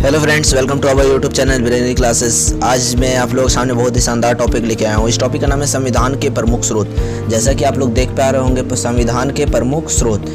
Hello friends, welcome to our YouTube channel brainy classes. आज मैं आप लोगों के सामने बहुत ही शानदार टॉपिक लेके आया हूँ। इस टॉपिक का नाम है संविधान के प्रमुख स्रोत। जैसा कि आप लोग देख पा रहे होंगे, संविधान के प्रमुख स्रोत।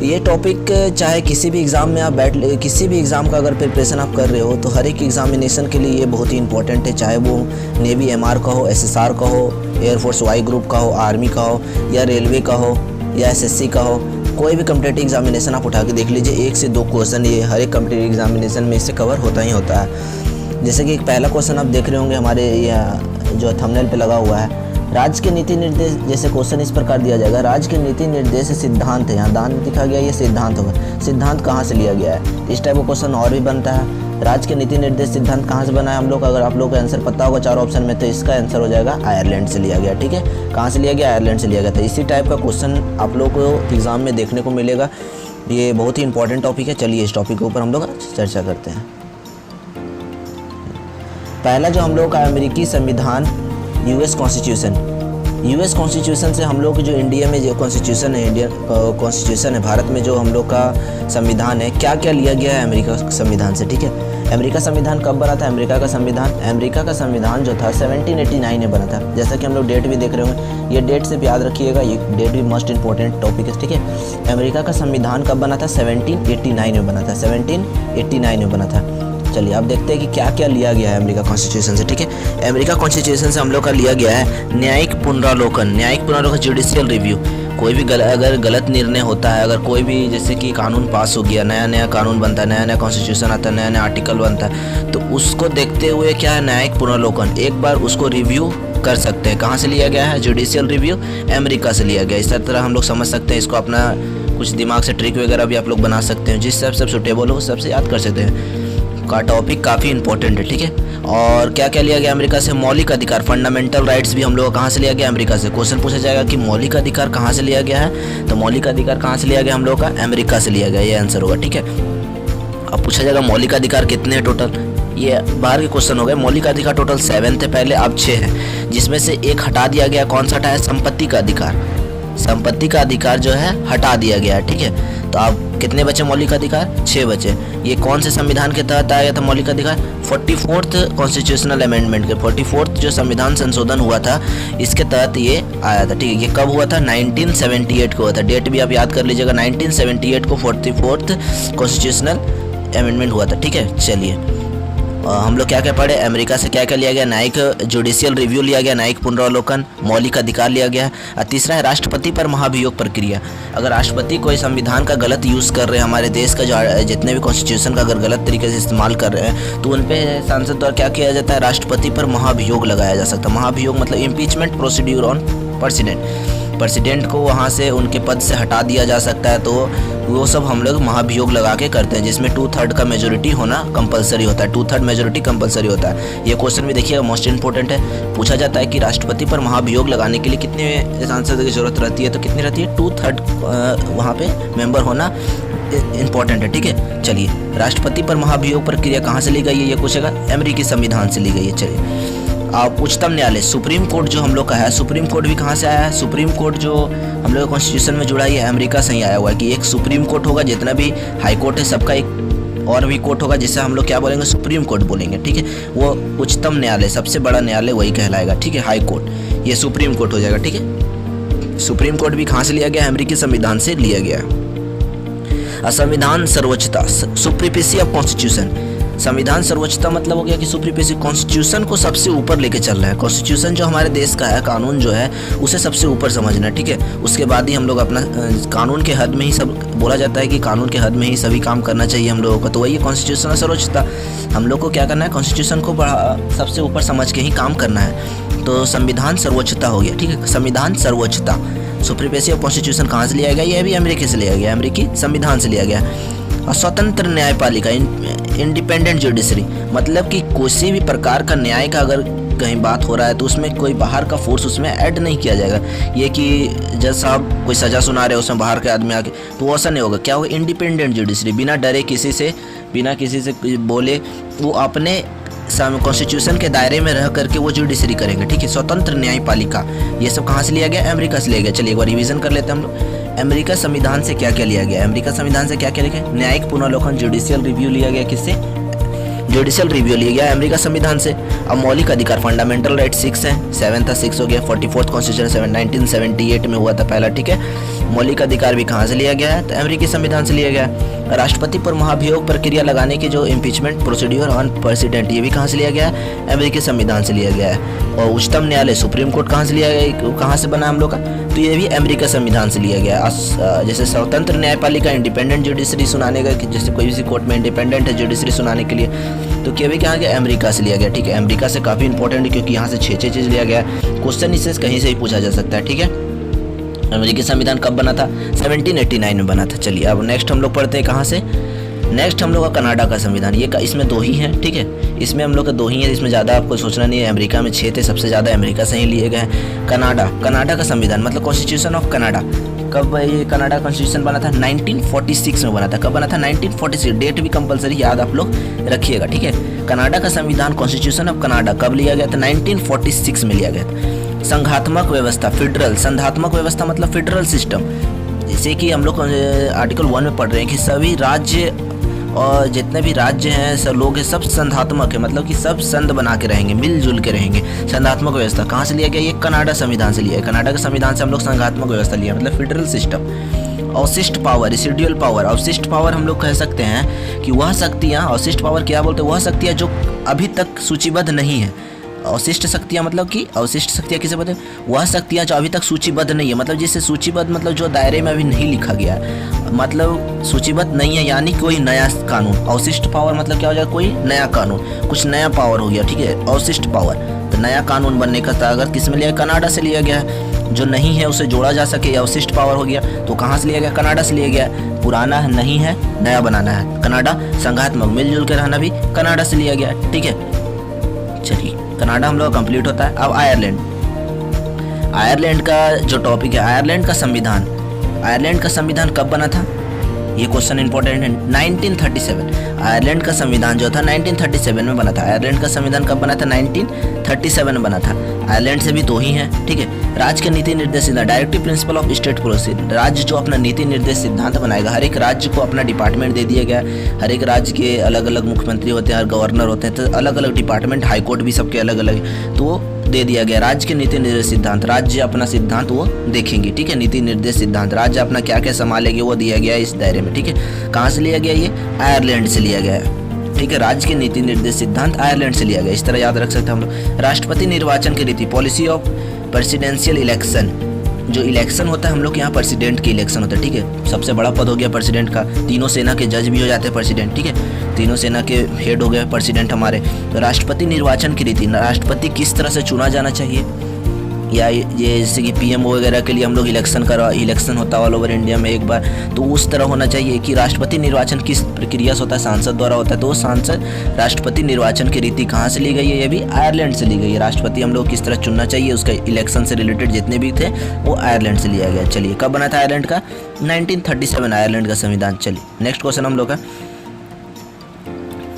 ये टॉपिक चाहे किसी भी एग्ज़ाम में आप किसी भी एग्ज़ाम का अगर प्रिपरेशन आप कर रहे हो तो हर एक एग्जामिनेशन के लिए ये बहुत ही इंपॉर्टेंट है। चाहे वो नेवी MR का हो, SSR का हो, एयरफोर्स Y ग्रुप का हो, आर्मी का हो, या रेलवे का हो, या SSC का हो, कोई भी कम्पिटेटिव एग्जामिनेशन आप उठा के देख लीजिए, 1 से 2 क्वेश्चन ये हर एक कम्पिटेटिव एग्जामिनेशन में इससे कवर होता ही होता है। जैसे कि एक पहला क्वेश्चन आप देख रहे होंगे हमारे जो थंबनेल पे लगा हुआ है, राज्य के नीति निर्देश। जैसे क्वेश्चन इस प्रकार दिया जाएगा, राज्य के नीति निर्देश सिद्धांत है। यहाँ दान दिखा गया, ये सिद्धांत होगा। सिद्धांत कहाँ से लिया गया है, इस टाइप का क्वेश्चन और भी बनता है। राज्य के नीति निर्देश सिद्धांत कहाँ से बना है हम लोग, अगर आप लोग का आंसर पता होगा 4 ऑप्शन में, तो इसका आंसर हो जाएगा आयरलैंड से लिया गया। ठीक है, कहाँ से लिया गया, आयरलैंड से लिया गया था। इसी टाइप का क्वेश्चन आप लोग को एग्जाम में देखने को मिलेगा। ये बहुत ही इंपॉर्टेंट टॉपिक है। चलिए इस टॉपिक के ऊपर हम लोग चर्चा करते हैं। पहला जो हम लोग का अमेरिकी संविधान, US कॉन्स्टिट्यूशन। US कॉन्स्टिट्यूशन से हम लोग जो इंडिया में जो कॉन्स्टिट्यूशन है, इंडियन कॉन्स्टिट्यूशन है, भारत में जो हम लोग का संविधान है, क्या क्या लिया गया है अमेरिका संविधान से। ठीक है, अमेरिका संविधान कब बना था, अमेरिका का संविधान जो था 1789 में बना था। जैसा कि हम लोग डेट भी देख रहे होंगे, ये डेट से याद रखिएगा, ये डेट भी मोस्ट इंपॉर्टेंट टॉपिक है। ठीक है, अमेरिका का संविधान कब बना था, 1789 में बना था, 1789 में बना था। चलिए अब देखते हैं कि क्या क्या लिया गया है अमेरिका कॉन्स्टिट्यूशन से। ठीक है, अमेरिका कॉन्स्टिट्यूशन से हम लोग का लिया गया है न्यायिक पुनरावलोकन, जुडिशियल रिव्यू। कोई भी अगर गलत निर्णय होता है, अगर कोई भी जैसे कि कानून पास हो गया, नया कानून बनता है, नया कॉन्स्टिट्यूशन आता है, नया आर्टिकल बनता है, तो उसको देखते हुए क्या है, न्यायिक पुनरावलोकन, एक बार उसको रिव्यू कर सकते हैं। कहाँ से लिया गया है, जुडिशियल रिव्यू अमेरिका से लिया गया। इस तरह हम लोग समझ सकते हैं इसको, अपना कुछ दिमाग से ट्रिक वगैरह भी आप लोग बना सकते हैं, जिस सब सुटेबल हो सबसे याद कर सकते हैं। का टॉपिक काफ़ी इंपॉर्टेंट है। ठीक है, और क्या क्या लिया गया अमेरिका से, मौलिक अधिकार, फंडामेंटल राइट्स भी हम लोग कहाँ से लिया गया, अमेरिका से। क्वेश्चन पूछा जाएगा कि मौलिक अधिकार कहाँ से लिया गया है, तो मौलिक अधिकार कहाँ से लिया गया हम लोग का, अमेरिका से लिया गया, ये आंसर होगा। ठीक है, अब पूछा जाएगा मौलिक अधिकार कितने हैं टोटल, ये बाहर के क्वेश्चन हो गए। मौलिक अधिकार टोटल 7 थे पहले, अब 6 है, जिसमें से एक हटा दिया गया। कौन सा हटा है, संपत्ति का अधिकार। संपत्ति का अधिकार जो है हटा दिया गया है। ठीक है, तो अब कितने बचे मौलिक अधिकार, 6 बचे। ये कौन से संविधान के तहत आया था मौलिक अधिकार, 44th कॉन्स्टिट्यूशनल अमेंडमेंट के, 44th जो संविधान संशोधन हुआ था, इसके तहत ये आया था। ठीक है, ये कब हुआ था, 1978 को हुआ था। डेट भी आप याद कर लीजिएगा, 1978 को 44th कॉन्स्टिट्यूशनल अमेंडमेंट हुआ था। ठीक है, चलिए हम लोग क्या क्या पढ़े, अमेरिका से क्या क्या लिया गया, न्यायिक जुडिशियल रिव्यू लिया गया, न्यायिक पुनरावलोकन, मौलिक अधिकार लिया गया। और तीसरा है राष्ट्रपति पर महाभियोग प्रक्रिया। अगर राष्ट्रपति कोई संविधान का गलत यूज़ कर रहे हैं, हमारे देश का जो जितने भी कॉन्स्टिट्यूशन का अगर गलत तरीके से इस्तेमाल कर रहे हैं, तो उन पर सांसद द्वारा क्या किया जाता है, राष्ट्रपति पर महाभियोग लगाया जा सकता है। महाभियोग मतलब इम्पीचमेंट प्रोसीड्यूर ऑन प्रेसिडेंट को वहाँ से उनके पद से हटा दिया जा सकता है। तो वो सब हम लोग महाभियोग लगा के करते हैं, जिसमें 2/3 का मेजोरिटी होना कंपलसरी होता है, 2/3 मेजोरिटी कंपलसरी होता है। ये क्वेश्चन भी देखिएगा, मोस्ट इंपॉर्टेंट है। पूछा जाता है कि राष्ट्रपति पर महाभियोग लगाने के लिए कितने सांसद की जरूरत रहती है, तो कितनी रहती है, 2/3 वहाँ पे मेंबर होना इंपॉर्टेंट है। ठीक है, चलिए राष्ट्रपति पर महाभियोग प्रक्रिया कहाँ से ली गई है, ये पूछेगा, अमेरिकी संविधान से ली गई है। चलिए उच्चतम न्यायालय, सुप्रीम कोर्ट जो हम लोग का है, सुप्रीम कोर्ट भी कहाँ से आया है, सुप्रीम कोर्ट जो हम लोग कॉन्स्टिट्यूशन में जुड़ा है, ये अमेरिका से ही आया हुआ है। कि एक सुप्रीम कोर्ट होगा, जितना भी हाई कोर्ट है सबका एक और भी कोर्ट होगा, जिसे हम लोग क्या बोलेंगे, सुप्रीम कोर्ट बोलेंगे। ठीक है, वो उच्चतम न्यायालय, सबसे बड़ा न्यायालय वही कहलाएगा। ठीक है, हाई कोर्ट, ये सुप्रीम कोर्ट हो जाएगा। ठीक है, सुप्रीम कोर्ट भी कहाँ से लिया गया, अमेरिकी संविधान से लिया गया। संविधान सर्वोच्चता, सुप्रीमेसी ऑफ कॉन्स्टिट्यूशन। संविधान सर्वोच्चता मतलब हो गया कि सुप्रीमेसी, कॉन्स्टिट्यूशन को सबसे ऊपर लेके चल रहा है। कॉन्स्टिट्यूशन जो हमारे देश का है, कानून जो है, उसे सबसे ऊपर समझना है। ठीक है, उसके बाद ही हम लोग अपना कानून के हद में ही सब, बोला जाता है कि कानून के हद में ही सभी काम करना चाहिए हम लोगों को, तो वही है कॉन्स्टिट्यूशन सर्वोच्चता। हम लोग को क्या करना है, कॉन्स्टिट्यूशन को सबसे ऊपर समझ के ही काम करना है। तो संविधान सर्वोच्चता हो गया। ठीक है, संविधान सर्वोच्चता, सुप्रीमेसी ऑफ कॉन्स्टिट्यूशन कहाँ से लिया गया, यह भी अमेरिका से लिया गया, अमेरिकी संविधान से लिया गया। और स्वतंत्र न्यायपालिका, इंडिपेंडेंट जुडिशरी, मतलब कि किसी भी प्रकार का न्याय का अगर कहीं बात हो रहा है तो उसमें कोई बाहर का फोर्स उसमें ऐड नहीं किया जाएगा। ये कि जज साहब कोई सज़ा सुना रहे हैं, उसमें बाहर के आदमी आके, तो ऐसा नहीं होगा। क्या होगा, इंडिपेंडेंट जुडिशरी, बिना डरे किसी से, बिना किसी से बोले, वो अपने कॉन्स्टिट्यूशन के दायरे में रह करके वो जुडिशरी करेंगे। ठीक है, स्वतंत्र न्यायपालिका, ये सब कहाँ से लिया गया, अमेरिका से लिया गया। चलिए एक बार रिवीजन कर लेते हैं हम लोग। अमेरिका संविधान से क्या क्या लिया गया, अमेरिका संविधान से क्या क्या लिया गया, न्यायिक पुनरावलोकन, जुडिशियल रिव्यू लिया गया, किससे, जुडिशियल रिव्यू लिया गया अमेरिका संविधान से। अब मौलिक अधिकार फंडामेंटल राइट 6 है, 7 था 6 हो गया। 44th कॉन्स्टिट्यूशन 1978 में हुआ था पहला, ठीक है। मौलिक अधिकार भी कहाँ से लिया गया है, तो अमेरिकी संविधान से लिया गया है। राष्ट्रपति पर महाभियोग प्रक्रिया लगाने की जो इम्पीचमेंट प्रोसीड्यूर ऑन प्रेसिडेंट, ये भी कहाँ से लिया गया है, अमेरिकी संविधान से लिया गया है। और उच्चतम न्यायालय सुप्रीम कोर्ट कहाँ से लिया गया, कहाँ से बना हम लोग का, तो ये भी अमेरिका संविधान से लिया गया है। जैसे स्वतंत्र न्यायपालिका इंडिपेंडेंट जुडिशरी सुनाने का, जैसे कोई भी कोर्ट में इंडिपेंडेंट है जुडिशरी सुनाने के लिए, तो क्या भी कहाँ गया, अमेरिका से लिया गया, ठीक है। अमेरिका से काफ़ी इंपॉर्टेंट है क्योंकि यहाँ से 6 चीज़ लिया गया है। क्वेश्चन इससे कहीं से भी पूछा जा सकता है, ठीक है। अमेरिकी संविधान कब बना था, 1789 में बना था। चलिए अब नेक्स्ट हम लोग पढ़ते हैं कहाँ से, नेक्स्ट हम लोग का कनाडा का संविधान। ये इसमें 2 ही हैं, ठीक है। इसमें हम लोग का 2 ही है, इसमें ज़्यादा आपको सोचना नहीं है। अमेरिका में 6 थे, सबसे ज़्यादा अमेरिका से ही लिए गए हैं। कनाडा का संविधान मतलब कॉन्स्टिट्यूशन ऑफ कनाडा, कब ये कनाडा कॉन्स्टिट्यूशन बना था, 1946 में बना था। कब बना था, 1946। डेट भी कंपलसरी याद आप लोग रखिएगा, ठीक है। कनाडा का संविधान कॉन्स्टिट्यूशन ऑफ कनाडा कब लिया गया था, 1946 में लिया गया था। संघात्मक व्यवस्था फेडरल, संघात्मक व्यवस्था मतलब फेडरल सिस्टम, जैसे कि हम लोग आर्टिकल 1 में पढ़ रहे हैं कि सभी राज्य और जितने भी राज्य हैं सब लोग हैं सब संघात्मक है, मतलब कि सब संघ बना के रहेंगे, मिलजुल के रहेंगे। संघात्मक व्यवस्था कहाँ से लिया गया, ये कनाडा संविधान से लिया है। कनाडा के संविधान से हम लोग संघात्मक व्यवस्था लिया, मतलब फेडरल सिस्टम। अवशिष्ट पावर, रेसिडुअल पावर, अवशिष्ट पावर हम लोग कह सकते हैं कि वह शक्तियाँ, अवशिष्ट पावर क्या बोलते हैं, वह शक्तियाँ जो अभी तक सूचीबद्ध नहीं है। अवशिष्ट शक्तियाँ मतलब कि अवशिष्ट शक्तियाँ किसे बोलते हैं, वह शक्तियाँ जो अभी तक सूचीबद्ध नहीं है, मतलब जिससे सूचीबद्ध मतलब जो दायरे में अभी नहीं लिखा गया है, मतलब सूचीबद्ध नहीं है, यानी कोई नया कानून। अवशिष्ट पावर मतलब क्या हो जाएगा, कोई नया कानून, कुछ नया पावर हो गया, ठीक है। अवशिष्ट पावर तो नया कानून बनने का ताकत किस में लिया, कनाडा से लिया गया है। जो नहीं है उसे जोड़ा जा सके, अवशिष्ट पावर हो गया, तो कहाँ से लिया गया, कनाडा से लिया गया। पुराना नहीं है, नया बनाना है, कनाडा। संघात्मक मिलजुल के रहना भी कनाडा से लिया गया, ठीक है। चलिए कनाडा हम लोग कंप्लीट होता है। अब आयरलैंड, आयरलैंड का जो टॉपिक है, आयरलैंड का संविधान, आयरलैंड का संविधान कब बना था, ये क्वेश्चन इंपॉर्टेंट है। 1937 आयरलैंड का संविधान जो था 1937 में बना था। आयरलैंड का संविधान कब बना था, 1937 में बना था। आयरलैंड से भी 2 ही हैं, ठीक है। राज्य के नीति निर्देश सिद्धांत, directive principle of state policy, राज्य जो अपना नीति निर्देश सिद्धांत बनाएगा, हर एक राज्य को अपना डिपार्टमेंट दे दिया गया। हर एक राज्य के अलग अलग मुख्यमंत्री होते हैं, हर गवर्नर होते हैं, तो अलग अलग डिपार्टमेंट, हाईकोर्ट भी सबके अलग अलग, तो दे दिया गया राज्य के नीति निर्देश सिद्धांत। राज्य अपना सिद्धांत वो देखेंगे, ठीक है। नीति निर्देश सिद्धांत राज्य अपना क्या क्या संभालेंगे वो दिया गया है इस दायरे में, ठीक है। कहाँ से लिया गया, ये आयरलैंड से लिया गया है, ठीक है। राज्य के नीति निर्देश सिद्धांत आयरलैंड से लिया गया, इस तरह याद रख सकते हैं हम लोग। राष्ट्रपति निर्वाचन की रीति, पॉलिसी ऑफ प्रेसिडेंशियल इलेक्शन, जो इलेक्शन होता है हम लोग के यहाँ प्रेसिडेंट की इलेक्शन होता है, ठीक है। सबसे बड़ा पद हो गया प्रेसिडेंट का, तीनों सेना के जज भी हो जाते हैं प्रेसिडेंट, ठीक है। तीनों सेना के हेड हो गए प्रेसिडेंट हमारे। तो राष्ट्रपति निर्वाचन की रीति, राष्ट्रपति किस तरह से चुना जाना चाहिए, या ये जैसे कि पीएमओ वगैरह के लिए हम लोग इलेक्शन होता है ऑल ओवर इंडिया में एक बार, तो उस तरह होना चाहिए कि राष्ट्रपति निर्वाचन किस प्रक्रिया से होता है, सांसद द्वारा होता है। तो सांसद राष्ट्रपति निर्वाचन की रीति कहाँ से ली गई है, ये भी आयरलैंड से ली गई है। राष्ट्रपति हम लोग किस तरह चुनना चाहिए, उसका इलेक्शन से रिलेटेड जितने भी थे वो आयरलैंड से लिया गया। चलिए कब बना था आयरलैंड का, 1937 आयरलैंड का संविधान। चलिए नेक्स्ट क्वेश्चन हम लोग का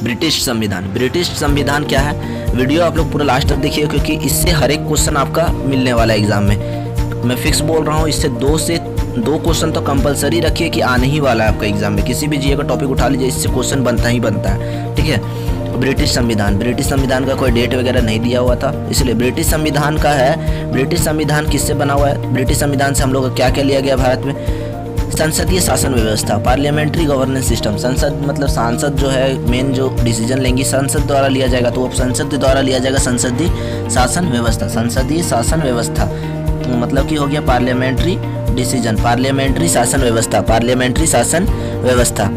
ब्रिटिश संविधान। ब्रिटिश संविधान क्या है, वीडियो आप लोग पूरा लास्ट तक देखिए क्योंकि इससे हर एक क्वेश्चन आपका मिलने वाला है एग्जाम में। मैं फिक्स बोल रहा हूँ, इससे 2 क्वेश्चन तो कंपलसरी रखिए कि आने ही वाला है आपका एग्जाम में। किसी भी जीए का टॉपिक उठा लीजिए, इससे क्वेश्चन बनता ही बनता है, ठीक है। ब्रिटिश संविधान का कोई डेट वगैरह नहीं दिया हुआ था, इसलिए ब्रिटिश संविधान का है। ब्रिटिश संविधान किससे बना हुआ है, ब्रिटिश संविधान से हम लोग का क्या क्या लिया गया भारत में, संसदीय शासन व्यवस्था, पार्लियामेंट्री गवर्नेंस सिस्टम। संसद मतलब सांसद जो है मेन जो डिसीजन लेंगी संसद द्वारा लिया जाएगा, तो वो संसद द्वारा लिया जाएगा संसदीय शासन व्यवस्था। संसदीय शासन व्यवस्था मतलब कि हो गया पार्लियामेंट्री डिसीजन, पार्लियामेंट्री शासन व्यवस्था, पार्लियामेंट्री शासन व्यवस्था,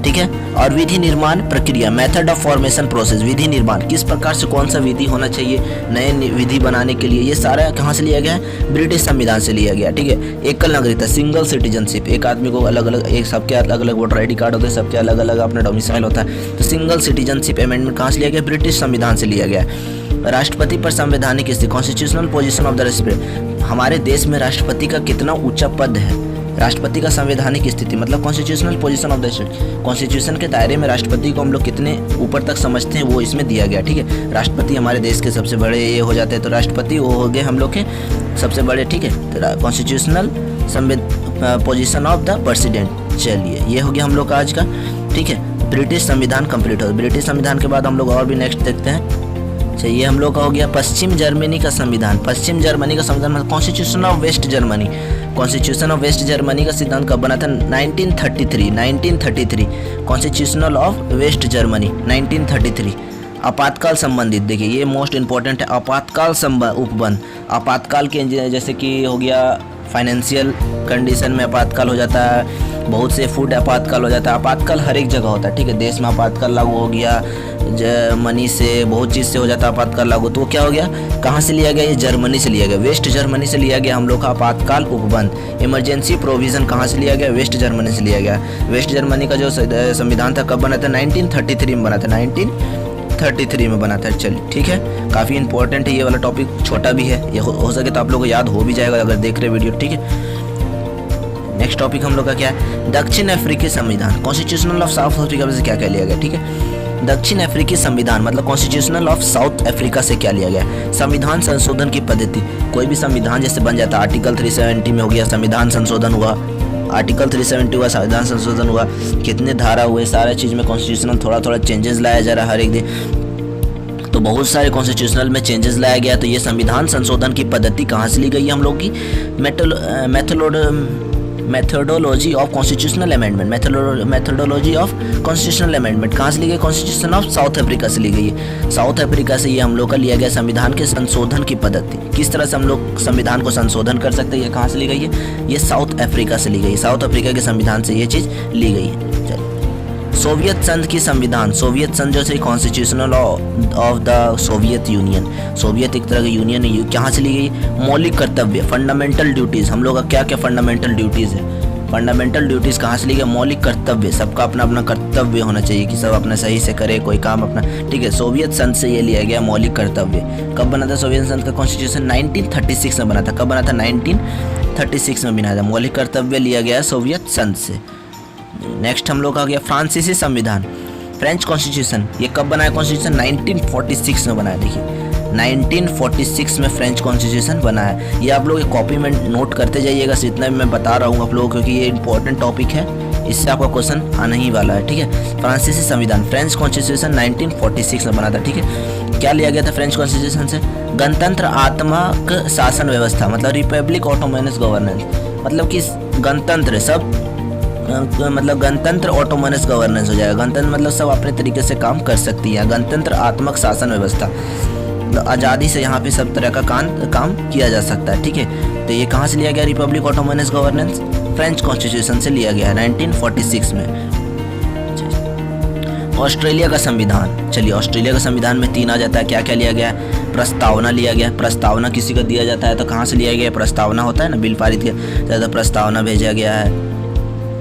ठीक है। और विधि निर्माण प्रक्रिया, मेथड ऑफ फॉर्मेशन प्रोसेस, विधि निर्माण किस प्रकार से कौन सा विधि होना चाहिए नए विधि बनाने के लिए, ये सारा कहाँ से लिया गया है, ब्रिटिश संविधान से लिया गया, ठीक है। एकल नागरिकता, सिंगल सिटीजनशिप, एक आदमी को अलग अलग, एक सबके अलग अलग वोटर ID कार्ड होते हैं, सबके अलग अलग अपना डोमिसाइल होता है, तो सिंगल सिटीजनशिप अमेंडमेंट कहाँ से लिया गया, ब्रिटिश संविधान से लिया गया। राष्ट्रपति पर संवैधानिक स्थिति, constitutional position of the respect, हमारे देश में राष्ट्रपति का कितना ऊंचा पद है, राष्ट्रपति का संवैधानिक स्थिति मतलब constitutional position of the state, constitution के दायरे में राष्ट्रपति को हम लोग कितने ऊपर तक समझते हैं वो इसमें दिया गया, ठीक है। राष्ट्रपति हमारे देश के सबसे बड़े ये हो जाते हैं, तो राष्ट्रपति वो हो गए हम लोग के सबसे बड़े, ठीक है। तो constitutional position of the president, चलिए ये हो गया हम लोग का आज का, ठीक है। ब्रिटिश संविधान कंप्लीट हो। ब्रिटिश संविधान के बाद हम लोग और भी नेक्स्ट देखते हैं। ये हम लोग का हो गया पश्चिम जर्मनी का संविधान। पश्चिम जर्मनी का संविधान मतलब constitution of west Germany. Constitution of west Germany का सिद्धांत कब बना था? 1933। Constitutional of west Germany 1933। आपातकाल संबंधित, देखिए ये मोस्ट इंपॉर्टेंट है। आपातकाल उपबंध, आपातकाल के जैसे कि हो गया फाइनेंशियल कंडीशन में आपातकाल हो जाता है, बहुत से फूड आपातकाल हो जाता है। आपातकाल हर एक जगह होता है, ठीक है। देश में आपातकाल लागू हो गया, मनी से बहुत चीज़ से हो जाता है आपातकाल लागू। तो क्या हो गया, कहाँ से लिया गया? ये जर्मनी से लिया गया, वेस्ट जर्मनी से लिया गया हम लोग का आपातकाल उपबंध। इमरजेंसी प्रोविज़न कहाँ से लिया गया? वेस्ट जर्मनी से लिया गया। वेस्ट जर्मनी का जो संविधान था कब बना था? 1933 में बना था। 1933 में बना था। चलिए ठीक है, काफ़ी इंपॉर्टेंट है ये वाला टॉपिक, छोटा भी है, ये हो सके तो आप लोगों को याद हो भी जाएगा अगर देख रहे वीडियो, ठीक है। नेक्स्ट टॉपिक हम लोग का क्या है? दक्षिण अफ्रीकी संविधान। कॉन्स्टिट्यूशनल ऑफ साउथ अफ्रीका में से क्या क्या लिया गया, ठीक है। दक्षिण अफ्रीकी संविधान मतलब कॉन्स्टिट्यूशनल ऑफ साउथ अफ्रीका से क्या लिया गया? संविधान संशोधन की पद्धति। कोई भी संविधान जैसे बन जाता है, आर्टिकल 370 में हो गया संविधान संशोधन हुआ, आर्टिकल 370 हुआ, संविधान संशोधन हुआ, कितने धारा हुए, सारा चीज़ में कॉन्स्टिट्यूशनल थोड़ा थोड़ा चेंजेस लाया जा रहा है हर एक दिन। तो बहुत सारे कॉन्स्टिट्यूशनल में चेंजेस लाया गया। तो ये संविधान संशोधन की पद्धति कहाँ से ली गई है हम लोग की? Methodology of constitutional amendment. Methodology of constitutional amendment कहाँ से ली गई? कॉन्स्टिट्यूशन ऑफ साउथ अफ्रीका से ली गई है। साउथ अफ्रीका से ये हम लोग का लिया गया संविधान के संशोधन की पद्धति। किस तरह से हम लोग संविधान को संशोधन कर सकते हैं, ये कहाँ से ली गई है? ये साउथ अफ्रीका से ली गई है। साउथ अफ्रीका के संविधान से ये चीज़ ली गई है। सोवियत संघ की संविधान। सोवियत संघ जो है constitutional of the Soviet union. Soviet एक तरह का यूनियन है, कहाँ से ली गई? मौलिक कर्तव्य, फंडामेंटल ड्यूटीज़। हम लोग का क्या क्या फंडामेंटल ड्यूटीज़ है? फंडामेंटल ड्यूटीज़ कहाँ से ली गई? मौलिक कर्तव्य, सबका अपना अपना कर्तव्य होना चाहिए कि सब अपना सही से करे कोई काम अपना, ठीक है। सोवियत संघ से ये लिया गया मौलिक कर्तव्य। कब बना था सोवियत संघ का कॉन्स्टिट्यूशन? 1936 में बना था। कब बना था? 1936 में बना था। मौलिक कर्तव्य लिया गया सोवियत संघ से। नेक्स्ट हम लोग का गया फ्रांसीसी संविधान, फ्रेंच कॉन्स्टिट्यूशन। ये कब बनाया कॉन्स्टिट्यूशन? 1946 में बनाया। देखिए 1946 में फ्रेंच कॉन्स्टिट्यूशन बना है। ये आप लोग कॉपी में नोट करते जाइएगा, जितना भी मैं बता रहा हूँ आप लोगों को, क्योंकि ये इंपॉर्टेंट टॉपिक है, इससे आपका क्वेश्चन आना ही वाला है, ठीक है। फ्रांसीसी संविधान, फ्रेंच कॉन्स्टिट्यूशन 1946 में बना था, ठीक है। क्या लिया गया था फ्रेंच कॉन्स्टिट्यूशन से? गणतंत्रात्मक शासन व्यवस्था, मतलब रिपब्लिक ऑटोनोमस गवर्नेंस, मतलब कि गणतंत्र सब मतलब गणतंत्र ऑटोनोमस गवर्नेंस हो जाएगा। गणतंत्र मतलब सब अपने तरीके से काम कर सकती है। गणतंत्र आत्मक शासन व्यवस्था, मतलब आज़ादी से यहाँ पे सब तरह का काम किया जा सकता है, ठीक है। तो ये कहाँ से लिया गया? Republic autonomous governance French constitution से लिया गया है 1946 में। ऑस्ट्रेलिया का संविधान। चलिए ऑस्ट्रेलिया का संविधान में 3 आ जाता है। क्या क्या लिया गया? प्रस्तावना लिया गया। प्रस्तावना किसी को दिया जाता है तो कहाँ से लिया गया? प्रस्तावना होता है ना, बिल पारित किया तो प्रस्तावना भेजा गया है,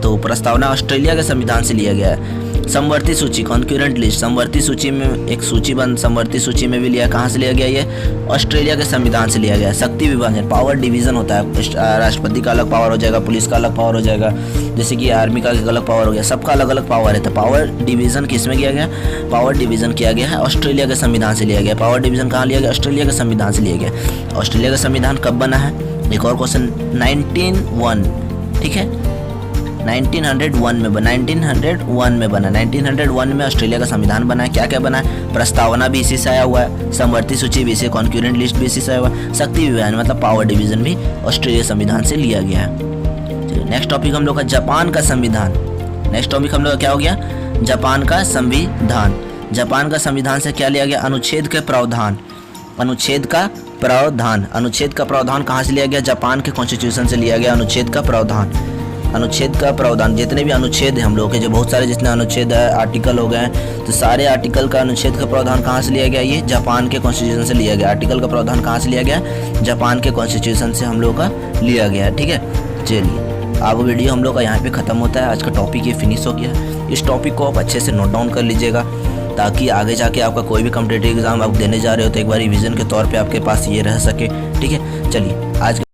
तो प्रस्तावना ऑस्ट्रेलिया के संविधान से लिया गया है। समवर्ती सूची, कॉन्करेंट लिस्ट, समवर्ती सूची में एक सूचीबद्ध समवर्ती सूची में भी लिया। कहाँ से लिया गया? ये ऑस्ट्रेलिया के संविधान से लिया गया। शक्ति विभाजन, पावर डिवीजन होता है, राष्ट्रपति का अलग पावर हो जाएगा, पुलिस का अलग पावर हो जाएगा, जैसे कि आर्मी का अलग पावर हो गया, सबका अलग अलग पावर है। तो पावर डिवीजन किस में किया गया? पावर डिवीजन किया गया है ऑस्ट्रेलिया के संविधान से लिया गया। पावर डिवीजन कहाँ लिया गया? ऑस्ट्रेलिया के संविधान से लिया गया। ऑस्ट्रेलिया का संविधान कब बना है? एक और क्वेश्चन, 1901, ठीक है, 1901 में बना। 1901 में ऑस्ट्रेलिया का संविधान बना है। क्या क्या बना है? प्रस्तावना भी इसी से आया हुआ है, समवर्ती सूची भी इसी, कॉन्करेंट लिस्ट भी इसी से आया हुआ है, शक्ति विभाजन मतलब पावर डिवीजन भी ऑस्ट्रेलिया संविधान से लिया गया है। नेक्स्ट टॉपिक हम लोग का जापान का संविधान। नेक्स्ट टॉपिक हम लोग का क्या हो गया? जापान का संविधान। जापान का संविधान से क्या लिया गया? अनुच्छेद के प्रावधान। अनुच्छेद का प्रावधान, अनुच्छेद का प्रावधान कहाँ से लिया गया? जापान के कॉन्स्टिट्यूशन से लिया गया अनुच्छेद का प्रावधान। अनुच्छेद का प्रावधान, जितने भी अनुच्छेद हैं हम लोग के, जो बहुत सारे जितने अनुच्छेद है, आर्टिकल हो गए हैं, तो सारे आर्टिकल का अनुच्छेद का प्रावधान कहाँ से लिया गया? ये जापान के कॉन्स्टिट्यूशन से लिया गया। आर्टिकल का प्रावधान कहाँ से लिया गया? जापान के कॉन्स्टिट्यूशन से हम लोग का लिया गया, ठीक है। चलिए अब वीडियो हम लोग का यहाँ पे ख़त्म होता है। आज का टॉपिक ये फिनिश हो गया। इस टॉपिक को आप अच्छे से नोट डाउन कर लीजिएगा, ताकि आगे जाके आपका कोई भी कॉम्पिटिटिव एग्जाम आप देने जा रहे हो तो एक बार रिवीजन के तौर पे आपके पास ये रह सके, ठीक है। चलिए आज